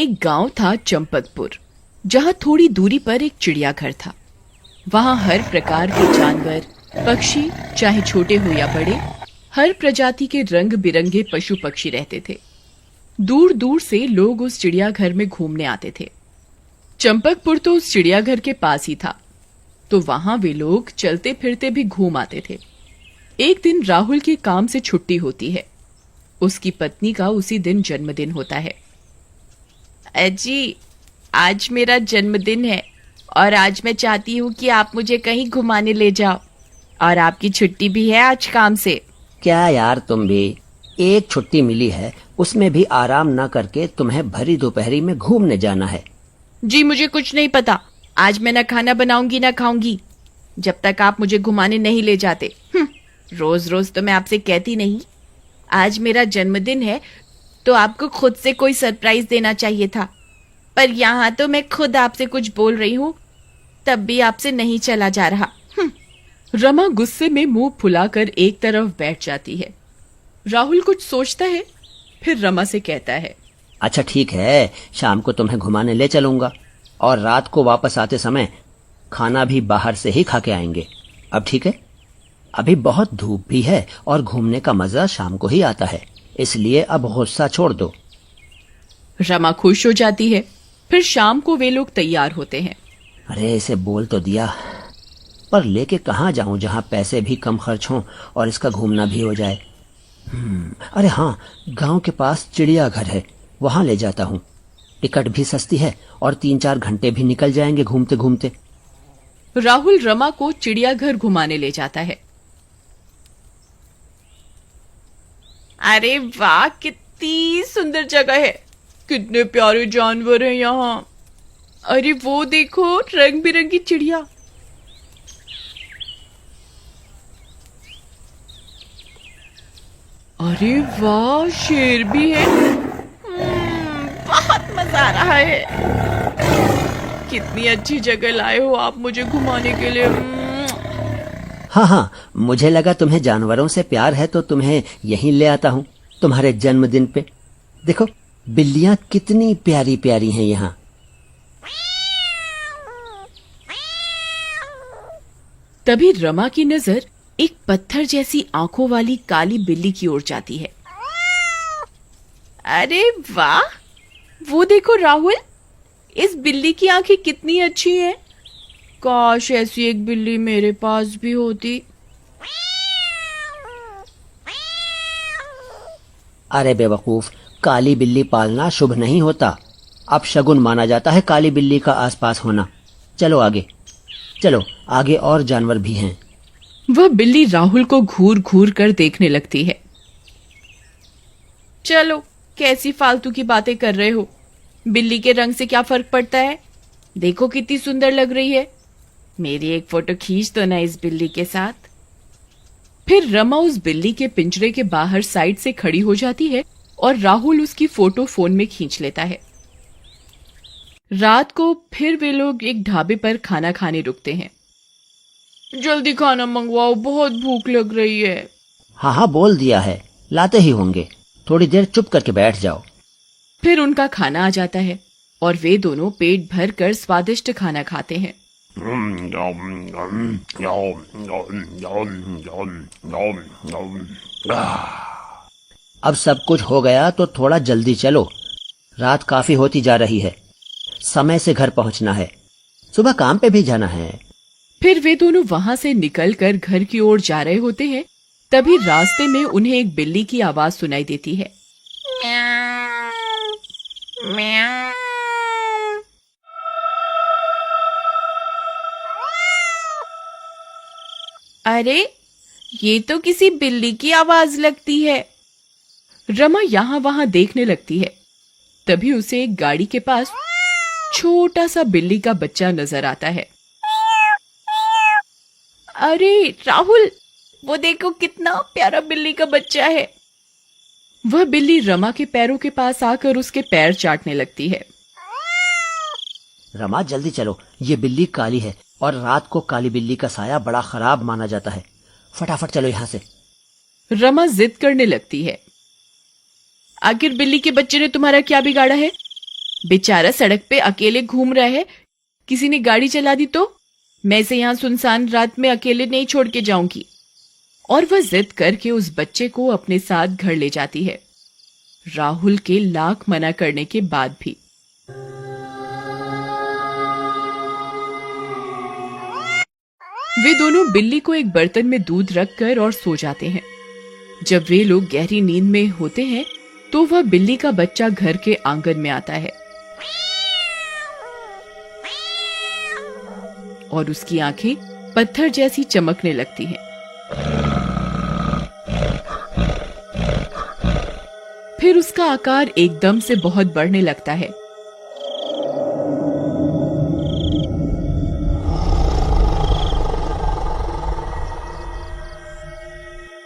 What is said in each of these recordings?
एक गांव था चंपकपुर, जहां थोड़ी दूरी पर एक चिड़ियाघर था। वहां हर प्रकार के जानवर, पक्षी, चाहे छोटे हो या बड़े, हर प्रजाति के रंग बिरंगे पशु पक्षी रहते थे। दूर दूर से लोग उस चिड़ियाघर में घूमने आते थे। चंपकपुर तो उस चिड़ियाघर के पास ही था, तो वहां वे लोग चलते फिरते भी घूम आते थे। एक दिन राहुल के काम से छुट्टी होती है। उसकी पत्नी का उसी दिन जन्मदिन होता है। अजी, आज मेरा जन्मदिन है और आज मैं चाहती हूँ कि आप मुझे कहीं घुमाने ले जाओ, और आपकी छुट्टी भी है आज काम से। क्या यार, तुम भी एक छुट्टी मिली है, उसमें भी आराम न करके तुम्हें भरी दोपहरी में घूमने जाना है। जी मुझे कुछ नहीं पता, आज मैं न खाना बनाऊंगी न खाऊंगी जब तक आप मुझे घुमाने नहीं ले जाते। रोज रोज तो मैं आपसे कहती नहीं, आज मेरा जन्मदिन है तो आपको खुद से कोई सरप्राइज देना चाहिए था, पर यहाँ तो मैं खुद आपसे कुछ बोल रही हूँ, तब भी आपसे नहीं चला जा रहा। रमा गुस्से में मुंह फुलाकर एक तरफ बैठ जाती है। राहुल कुछ सोचता है, फिर रमा से कहता है, अच्छा ठीक है, शाम को तुम्हें घुमाने ले चलूंगा और रात को वापस आते समय खाना भी बाहर से ही खा के आएंगे। अब ठीक है? अभी बहुत धूप भी है और घूमने का मजा शाम को ही आता है, इसलिए अब गुस्सा छोड़ दो। रमा खुश हो जाती है। फिर शाम को वे लोग तैयार होते हैं। अरे इसे बोल तो दिया, पर लेके कहाँ जाऊं जहाँ पैसे भी कम खर्च हों और इसका घूमना भी हो जाए। अरे हाँ, गांव के पास चिड़ियाघर है, वहां ले जाता हूँ। टिकट भी सस्ती है और 3-4 घंटे भी निकल जाएंगे घूमते घूमते। राहुल रमा को चिड़ियाघर घुमाने ले जाता है। अरे वाह, कितनी सुंदर जगह है, कितने प्यारे जानवर हैं यहाँ। अरे वो देखो, रंग बिरंगी चिड़िया। अरे वाह, शेर भी है। बहुत मजा आ रहा है। कितनी अच्छी जगह लाए हो आप मुझे घुमाने के लिए। हाँ, मुझे लगा तुम्हें जानवरों से प्यार है तो तुम्हें यहीं ले आता हूँ तुम्हारे जन्मदिन पे। देखो बिल्लियाँ कितनी प्यारी प्यारी हैं यहाँ। तभी रमा की नजर एक पत्थर जैसी आंखों वाली काली बिल्ली की ओर जाती है। अरे वाह, वो देखो राहुल, इस बिल्ली की आंखें कितनी अच्छी हैं। काश ऐसी एक बिल्ली मेरे पास भी होती। अरे बेवकूफ, काली बिल्ली पालना शुभ नहीं होता। अब शगुन माना जाता है काली बिल्ली का आसपास होना। चलो आगे, चलो आगे और जानवर भी हैं। वह बिल्ली राहुल को घूर घूर कर देखने लगती है। चलो, कैसी फालतू की बातें कर रहे हो, बिल्ली के रंग से क्या फर्क पड़ता है। देखो कितनी सुंदर लग रही है, मेरी एक फोटो खींच दो ना इस बिल्ली के साथ। फिर रमा उस बिल्ली के पिंजरे के बाहर साइड से खड़ी हो जाती है और राहुल उसकी फोटो फोन में खींच लेता है। रात को फिर वे लोग एक ढाबे पर खाना खाने रुकते हैं। जल्दी खाना मंगवाओ, बहुत भूख लग रही है। हाँ, बोल दिया है, लाते ही होंगे। थोड़ी देर चुप करके बैठ जाओ। फिर उनका खाना आ जाता है और वे दोनों पेट भर कर स्वादिष्ट खाना खाते हैं। अब सब कुछ हो गया तो थोड़ा जल्दी चलो, रात काफी होती जा रही है, समय से घर पहुंचना है, सुबह काम पे भी जाना है। फिर वे दोनों वहां से निकलकर घर की ओर जा रहे होते हैं। तभी रास्ते में उन्हें एक बिल्ली की आवाज सुनाई देती है। अरे, ये तो किसी बिल्ली की आवाज लगती है। रमा यहाँ वहां देखने लगती है। तभी उसे एक गाड़ी के पास छोटा सा बिल्ली का बच्चा नजर आता है। अरे राहुल, वो देखो कितना प्यारा बिल्ली का बच्चा है। वह बिल्ली रमा के पैरों के पास आकर उसके पैर चाटने लगती है। रमा जल्दी चलो, ये बिल्ली काली है और रात को काली बिल्ली का साया बड़ा खराब माना जाता है। फटाफट चलो यहाँ से। रमा जिद करने लगती है। आखिर बिल्ली के बच्चे ने तुम्हारा क्या बिगाड़ा है? बेचारा सड़क पे अकेले घूम रहा है, किसी ने गाड़ी चला दी तो मैं इसे यहाँ सुनसान रात में अकेले नहीं छोड़ के जाऊंगी। और वह जिद करके उस बच्चे को अपने साथ घर ले जाती है, राहुल के लाख मना करने के बाद भी। वे दोनों बिल्ली को एक बर्तन में दूध रखकर और सो जाते हैं। जब वे लोग गहरी नींद में होते हैं तो वह बिल्ली का बच्चा घर के आंगन में आता है और उसकी आंखें पत्थर जैसी चमकने लगती हैं। फिर उसका आकार एकदम से बहुत बढ़ने लगता है।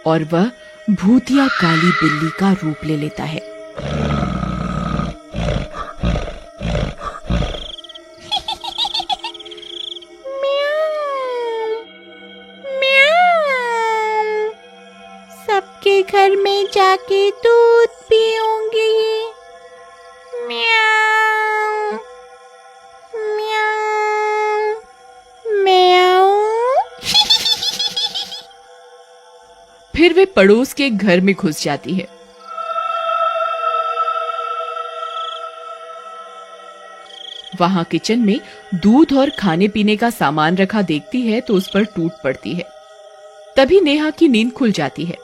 और वह भूतिया काली बिल्ली का रूप ले लेता है। सबके घर में जाके दूध पीऊंगी। म्याऊ म्याऊ म्याऊ। फिर वे पड़ोस के घर में घुस जाती है। वहां किचन में दूध और खाने पीने का सामान रखा देखती है तो उस पर टूट पड़ती है। तभी नेहा की नींद खुल जाती है।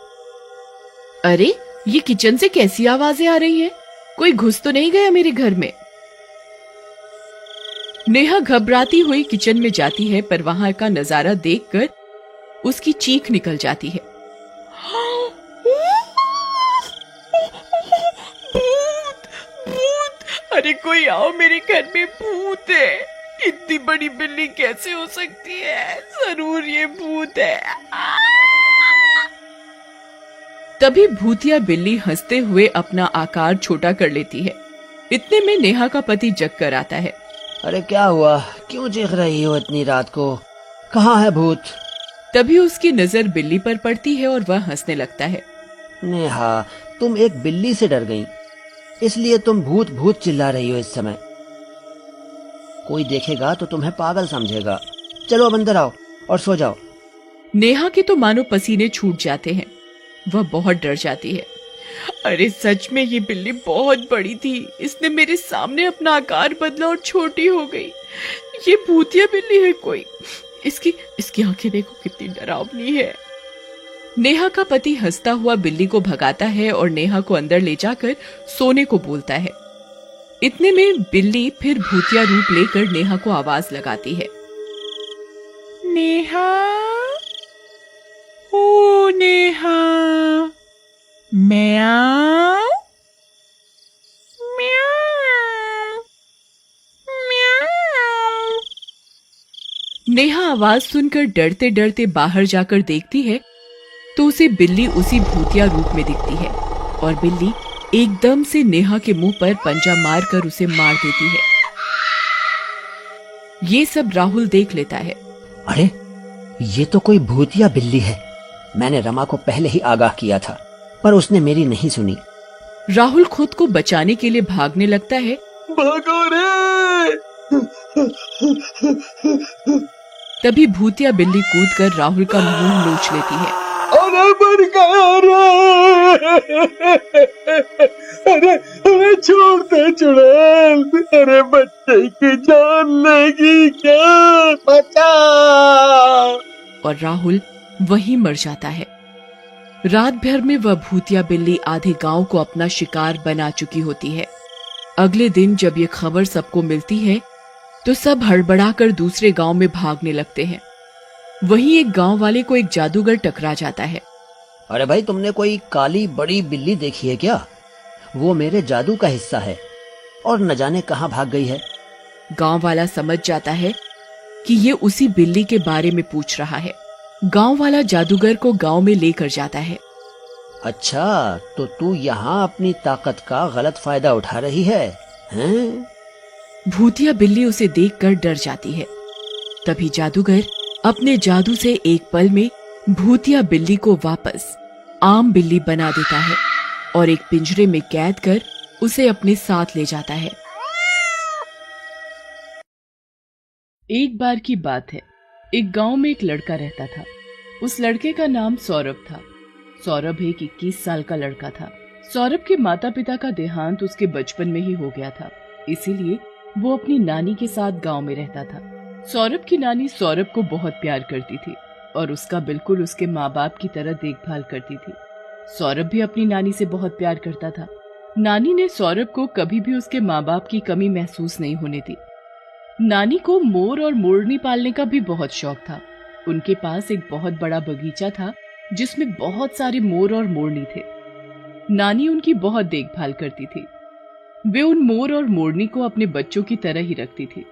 अरे, ये किचन से कैसी आवाजें आ रही हैं? कोई घुस तो नहीं गया मेरे घर में? नेहा घबराती हुई किचन में जाती है, पर वहां का नजारा देखकर उसकी चीख निकल जाती है। भूत, भूत! अरे कोई आओ, मेरे घर में भूत है। इतनी बड़ी बिल्ली कैसे हो सकती है? जरूर ये भूत है। तभी भूतिया बिल्ली हंसते हुए अपना आकार छोटा कर लेती है। इतने में नेहा का पति जग कर आता है। अरे क्या हुआ, क्यों चीख रही हो इतनी रात को? कहाँ है भूत? तभी उसकी नजर बिल्ली पर पड़ती है और वह हंसने लगता है। नेहा, तुम एक बिल्ली से डर गई, इसलिए तुम भूत भूत चिल्ला रही हो इस समय। कोई देखेगा तो तुम्हें पागल समझेगा। चलो अब अंदर आओ और सो जाओ। नेहा के तो मानो पसीने छूट जाते हैं। वह बहुत डर जाती है। अरे सच में ये बिल्ली बहुत बड़ी थी। इसने मेरे सामने अपना आकार बदला और छोटी हो गई। ये भूतिया बिल्ली है कोई। इसकी आंखें देखो कितनी डरावनी है। नेहा का पति हंसता हुआ बिल्ली को भगाता है और नेहा को अंदर ले जाकर सोने को बोलता है। इतने में बिल्ली फिर भूतिया रूप लेकर नेहा को आवाज लगाती है। नेहा, ओ नेहा, म्याऊ म्याऊ म्याऊ। नेहा आवाज सुनकर डरते डरते बाहर जाकर देखती है तो उसे बिल्ली उसी भूतिया रूप में दिखती है और बिल्ली एकदम से नेहा के मुंह पर पंजा मारकर उसे मार देती है। ये सब राहुल देख लेता है। अरे, ये तो कोई भूतिया बिल्ली है। मैंने रमा को पहले ही आगाह किया था, पर उसने मेरी नहीं सुनी। राहुल खुद को बचाने के लिए भागने लगता है। भागो रे! तभी भूतिया बिल्ली कूदकर राहुल का मुंह नोच लेती है। अरे मर गया रे! अरे छोड़ दे चुड़ैल! अरे बच्चे की जान लेगी क्या? बचा! और राहुल वहीं मर जाता है। रात भर में वह भूतिया बिल्ली आधे गांव को अपना शिकार बना चुकी होती है। अगले दिन जब ये खबर सबको मिलती है तो सब हड़बड़ाकर दूसरे गांव में भागने लगते हैं। वहीं एक गांव वाले को एक जादूगर टकरा जाता है। अरे भाई, तुमने कोई काली बड़ी बिल्ली देखी है क्या? वो मेरे जादू का हिस्सा है और न जाने कहां भाग गई है। गांव वाला समझ जाता है कि ये उसी बिल्ली के बारे में पूछ रहा है। गांव वाला जादूगर को गांव में लेकर जाता है। अच्छा, तो तू यहाँ अपनी ताकत का गलत फायदा उठा रही है, हैं? भूतिया बिल्ली उसे देखकर डर जाती है। तभी जादूगर अपने जादू से एक पल में भूतिया बिल्ली को वापस आम बिल्ली बना देता है और एक पिंजरे में कैद कर उसे अपने साथ ले जाता है। एक बार की बात है, एक गांव में एक लड़का रहता था। उस लड़के का नाम सौरभ था। सौरभ एक 21 साल का लड़का था। सौरभ के माता पिता का देहांत उसके बचपन में ही हो गया था, इसीलिए वो अपनी नानी के साथ गांव में रहता था। सौरभ की नानी सौरभ को बहुत प्यार करती थी और उसका बिल्कुल उसके माँ बाप की तरह देखभाल करती थी। सौरभ भी अपनी नानी से बहुत प्यार करता था। नानी ने सौरभ को कभी भी उसके माँ बाप की कमी महसूस नहीं होने दी। नानी को मोर और मोरनी पालने का भी बहुत शौक था। उनके पास एक बहुत बड़ा बगीचा था जिसमें बहुत सारे मोर और मोरनी थे। नानी उनकी बहुत देखभाल करती थी। वे उन मोर और मोरनी को अपने बच्चों की तरह ही रखती थी।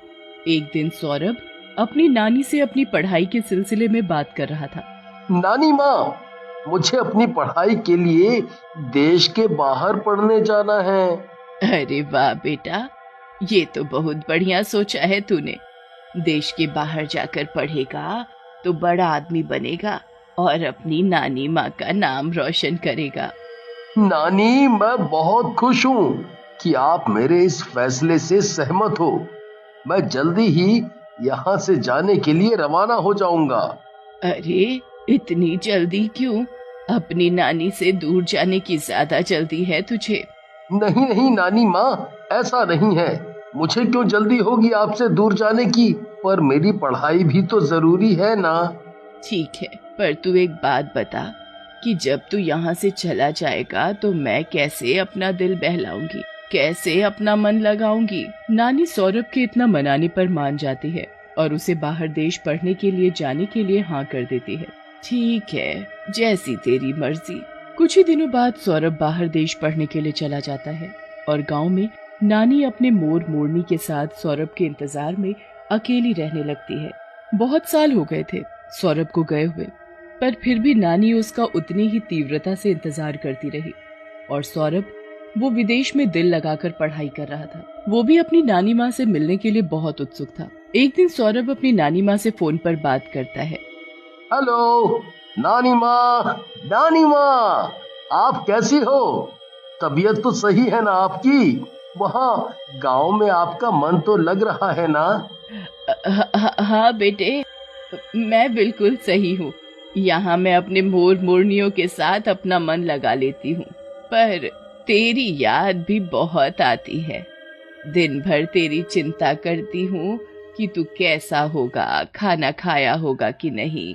एक दिन सौरभ अपनी नानी से अपनी पढ़ाई के सिलसिले में बात कर रहा था। नानी माँ, मुझे अपनी पढ़ाई के लिए देश के बाहर पढ़ने जाना है। अरे वाह बेटा, ये तो बहुत बढ़िया सोचा है तूने। देश के बाहर जाकर पढ़ेगा तो बड़ा आदमी बनेगा और अपनी नानी माँ का नाम रोशन करेगा। नानी, मैं बहुत खुश हूँ कि आप मेरे इस फैसले से सहमत हो। मैं जल्दी ही यहाँ से जाने के लिए रवाना हो जाऊंगा। अरे इतनी जल्दी क्यों? अपनी नानी से दूर जाने की ज्यादा जल्दी है तुझे। नहीं नहीं नानी माँ, ऐसा नहीं है। मुझे क्यों जल्दी होगी आपसे दूर जाने की, पर मेरी पढ़ाई भी तो जरूरी है ना। ठीक है, पर तू एक बात बता कि जब तू यहाँ से चला जाएगा तो मैं कैसे अपना दिल बहलाऊंगी, कैसे अपना मन लगाऊंगी। नानी सौरभ के इतना मनाने पर मान जाती है और उसे बाहर देश पढ़ने के लिए जाने के लिए हाँ कर देती है। ठीक है, जैसी तेरी मर्जी। कुछ ही दिनों बाद सौरभ बाहर देश पढ़ने के लिए चला जाता है और गांव में नानी अपने मोर मोरनी के साथ सौरभ के इंतजार में अकेली रहने लगती है। बहुत साल हो गए थे सौरभ को गए हुए, पर फिर भी नानी उसका उतनी ही तीव्रता से इंतजार करती रही और सौरभ वो विदेश में दिल लगाकर पढ़ाई कर रहा था। वो भी अपनी नानी माँ से मिलने के लिए बहुत उत्सुक था। एक दिन सौरभ अपनी नानी माँ से फोन पर बात करता है। हेलो नानी माँ, नानी माँ, आप कैसी हो? तबीयत तो सही है ना आपकी? वहाँ गांव में आपका मन तो लग रहा है ना? हाँ बेटे, मैं बिल्कुल सही हूँ। यहाँ मैं अपने मोर मोरनियों के साथ अपना मन लगा लेती हूँ, पर तेरी याद भी बहुत आती है। दिन भर तेरी चिंता करती हूँ कि तू कैसा होगा, खाना खाया होगा कि नहीं,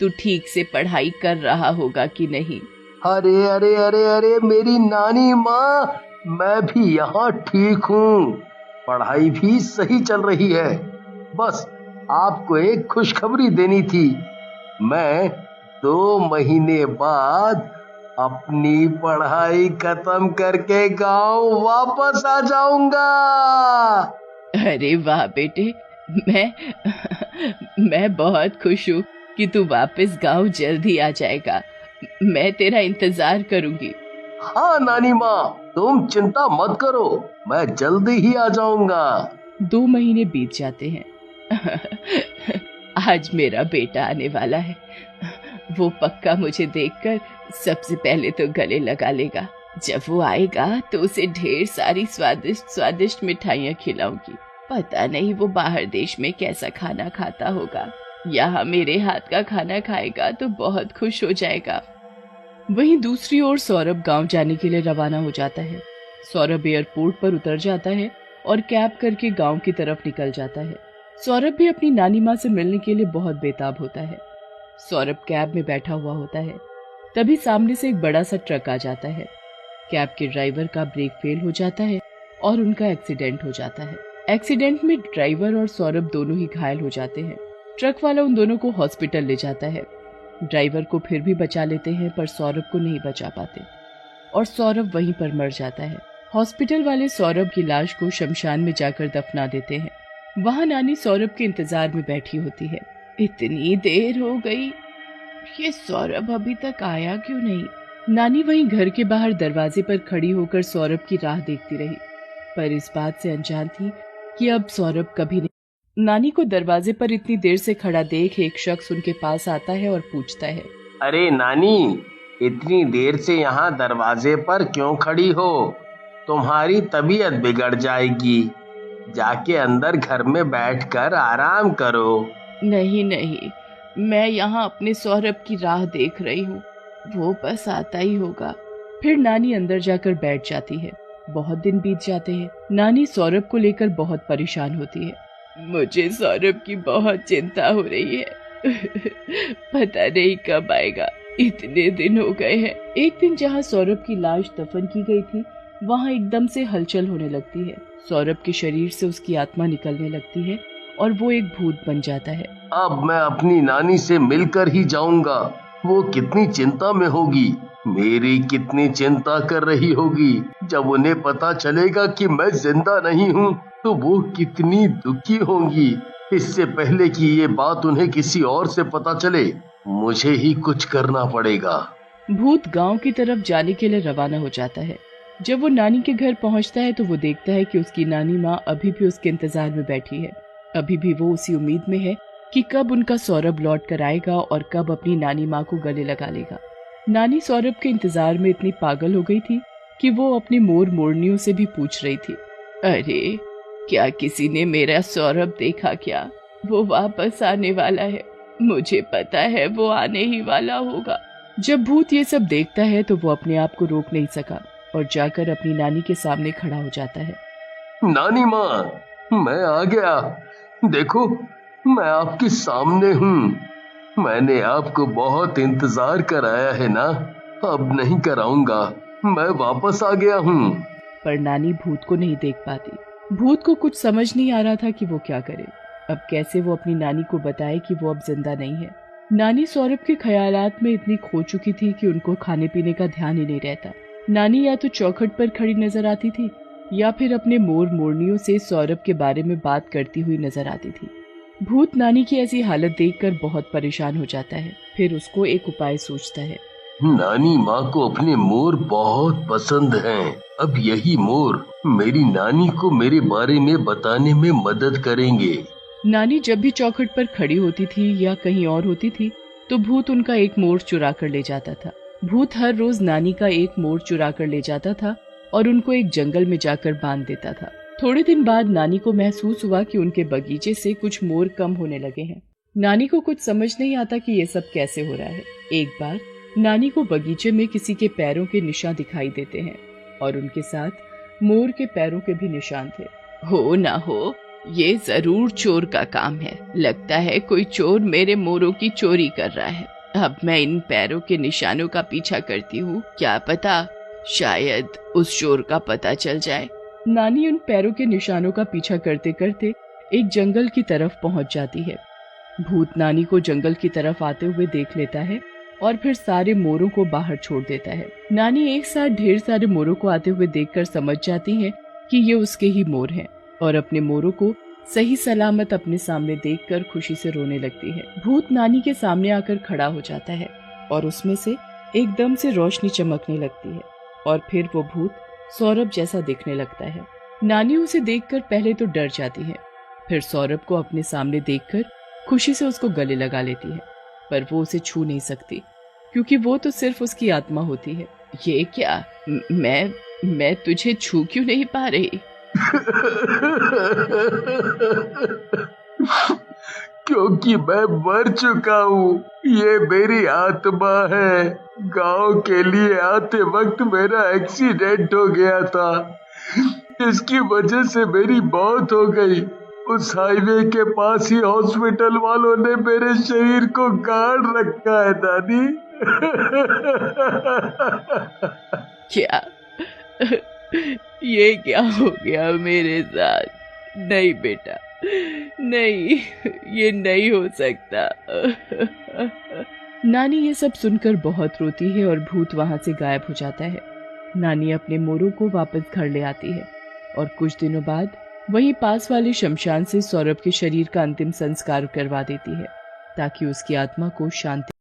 तू ठीक से पढ़ाई कर रहा होगा कि नहीं। अरे अरे अरे अरे मेरी नानी माँ, मैं भी यहाँ ठीक हूँ। पढ़ाई भी सही चल रही है। बस आपको एक खुशखबरी देनी थी। मैं 2 महीने बाद अपनी पढ़ाई खत्म करके गांव वापस आ जाऊंगा। अरे वाह बेटे, मैं बहुत खुश हूँ कि तू वापस गांव जल्दी आ जाएगा। मैं तेरा इंतजार करूंगी। हाँ नानी माँ, तुम चिंता मत करो, मैं जल्दी ही आ जाऊंगा। 2 महीने बीत जाते हैं। आज मेरा बेटा आने वाला है। वो पक्का मुझे देखकर सबसे पहले तो गले लगा लेगा। जब वो आएगा तो उसे ढेर सारी स्वादिष्ट स्वादिष्ट मिठाइयाँ खिलाऊंगी। पता नहीं वो बाहर देश में कैसा खाना खाता होगा। यहाँ मेरे हाथ का खाना खाएगा तो बहुत खुश हो जाएगा। वहीं दूसरी ओर सौरभ गांव जाने के लिए रवाना हो जाता है। सौरभ एयरपोर्ट पर उतर जाता है और कैब करके गांव की तरफ निकल जाता है। सौरभ भी अपनी नानी माँ से मिलने के लिए बहुत बेताब होता है। सौरभ कैब में बैठा हुआ होता है, तभी सामने से एक बड़ा सा ट्रक आ जाता है। कैब के ड्राइवर का ब्रेक फेल हो जाता है और उनका एक्सीडेंट हो जाता है। एक्सीडेंट में ड्राइवर और सौरभ दोनों ही घायल हो जाते हैं। ट्रक वाला उन दोनों को हॉस्पिटल ले जाता है। ड्राइवर को फिर भी बचा लेते हैं, पर सौरभ को नहीं बचा पाते और सौरभ वहीं पर मर जाता है। हॉस्पिटल वाले सौरभ की लाश को शमशान में जाकर दफना देते हैं। वहां नानी सौरभ के इंतजार में बैठी होती है। इतनी देर हो गई, ये सौरभ अभी तक आया क्यों नहीं? नानी वहीं घर के बाहर दरवाजे पर खड़ी होकर सौरभ की राह देखती रही, पर इस बात से अनजान थी कि अब सौरभ कभी नहीं। नानी को दरवाजे पर इतनी देर से खड़ा देख एक शख्स उनके पास आता है और पूछता है, अरे नानी, इतनी देर से यहाँ दरवाजे पर क्यों खड़ी हो? तुम्हारी तबीयत बिगड़ जाएगी। जाके अंदर घर में बैठकर आराम करो। नहीं नहीं, मैं यहाँ अपने सौरभ की राह देख रही हूँ, वो बस आता ही होगा। फिर नानी अंदर जाकर बैठ जाती है। बहुत दिन बीत जाते हैं। नानी सौरभ को लेकर बहुत परेशान होती है। मुझे सौरभ की बहुत चिंता हो रही है। पता नहीं कब आएगा, इतने दिन हो गए हैं। एक दिन जहाँ सौरभ की लाश दफन की गई थी, वहाँ एकदम से हलचल होने लगती है। सौरभ के शरीर से उसकी आत्मा निकलने लगती है और वो एक भूत बन जाता है। अब मैं अपनी नानी से मिलकर ही जाऊंगा। वो कितनी चिंता में होगी, मेरी कितनी चिंता कर रही होगी। जब उन्हें पता चलेगा कि मैं जिंदा नहीं हूँ तो वो कितनी दुखी होंगी। इससे पहले कि ये बात उन्हें किसी और से पता चले, मुझे ही कुछ करना पड़ेगा। भूत गांव की तरफ जाने के लिए रवाना हो जाता है। जब वो नानी के घर पहुंचता है तो वो देखता है कि उसकी नानी माँ अभी भी उसके इंतजार में बैठी है। अभी भी वो उसी उम्मीद में है कि कब उनका सौरभ लौट कर आएगा और कब अपनी नानी माँ को गले लगा लेगा। नानी सौरभ के इंतजार में इतनी पागल हो गई थी कि वो अपनी मोर मोरनियों से भी पूछ रही थी, अरे क्या किसी ने मेरा सौरभ देखा क्या? वो वापस आने वाला है, मुझे पता है वो आने ही वाला होगा। जब भूत ये सब देखता है तो वो अपने आप को रोक नहीं सका और जाकर अपनी नानी के सामने खड़ा हो जाता है। नानी माँ, मैं आ गया। देखो, मैं आपके सामने हूँ। मैंने आपको बहुत इंतजार कराया है ना, अब नहीं कराऊंगा। मैं वापस आ गया हूँ। पर नानी भूत को नहीं देख पाती। भूत को कुछ समझ नहीं आ रहा था कि वो क्या करे। अब कैसे वो अपनी नानी को बताए कि वो अब जिंदा नहीं है। नानी सौरभ के ख्यालात में इतनी खो चुकी थी कि उनको खाने पीने का ध्यान ही नहीं रहता। नानी या तो चौखट पर खड़ी नजर आती थी या फिर अपने मोर मोरनियों से सौरभ के बारे में बात करती हुई नजर आती थी। भूत नानी की ऐसी हालत देखकर बहुत परेशान हो जाता है। फिर उसको एक उपाय सोचता है। नानी माँ को अपने मोर बहुत पसंद हैं। अब यही मोर मेरी नानी को मेरे बारे में बताने में मदद करेंगे। नानी जब भी चौखट पर खड़ी होती थी या कहीं और होती थी तो भूत उनका एक मोर चुरा कर ले जाता था। भूत हर रोज नानी का एक मोर चुरा कर ले जाता था और उनको एक जंगल में जाकर बांध देता था। थोड़े दिन बाद नानी को महसूस हुआ कि उनके बगीचे से कुछ मोर कम होने लगे हैं। नानी को कुछ समझ नहीं आता कि ये सब कैसे हो रहा है। एक बार नानी को बगीचे में किसी के पैरों के निशान दिखाई देते हैं और उनके साथ मोर के पैरों के भी निशान थे। हो ना हो, ये जरूर चोर का काम है। लगता है कोई चोर मेरे मोरों की चोरी कर रहा है। अब मैं इन पैरों के निशानों का पीछा करती हूँ, क्या पता शायद उस चोर का पता चल जाए। नानी उन पैरों के निशानों का पीछा करते करते एक जंगल की तरफ पहुंच जाती है। भूत नानी को जंगल की तरफ आते हुए देख लेता है और फिर सारे मोरों को बाहर छोड़ देता है। नानी एक साथ ढेर सारे मोरों को आते हुए देखकर समझ जाती है कि ये उसके ही मोर हैं और अपने मोरों को सही सलामत अपने सामने देखकर खुशी से रोने लगती है। भूत नानी के सामने आकर खड़ा हो जाता है और उसमें से एकदम से रोशनी चमकने लगती है और फिर वो भूत सौरभ जैसा दिखने लगता है। नानी उसे देखकर पहले तो डर जाती है, फिर सौरभ को अपने सामने देखकर खुशी से उसको गले लगा लेती है, पर वो उसे छू नहीं सकती क्योंकि वो तो सिर्फ उसकी आत्मा होती है। ये क्या, मैं तुझे छू क्यों नहीं पा रही? क्योंकि मैं मर चुका हूँ। ये मेरी आत्मा है। गांव के लिए आते वक्त मेरा एक्सीडेंट हो गया था, इसकी वजह से मेरी मौत हो गई। उस हाईवे के पास ही हॉस्पिटल वालों ने मेरे शरीर को गाड़ रखा है नानी। क्या ये क्या हो गया मेरे साथ? नहीं बेटा, नहीं, ये नहीं हो सकता। नानी ये सब सुनकर बहुत रोती है और भूत वहां से गायब हो जाता है। नानी अपने मोरों को वापस घर ले आती है और कुछ दिनों बाद वहीं पास वाले शमशान से सौरभ के शरीर का अंतिम संस्कार करवा देती है ताकि उसकी आत्मा को शांति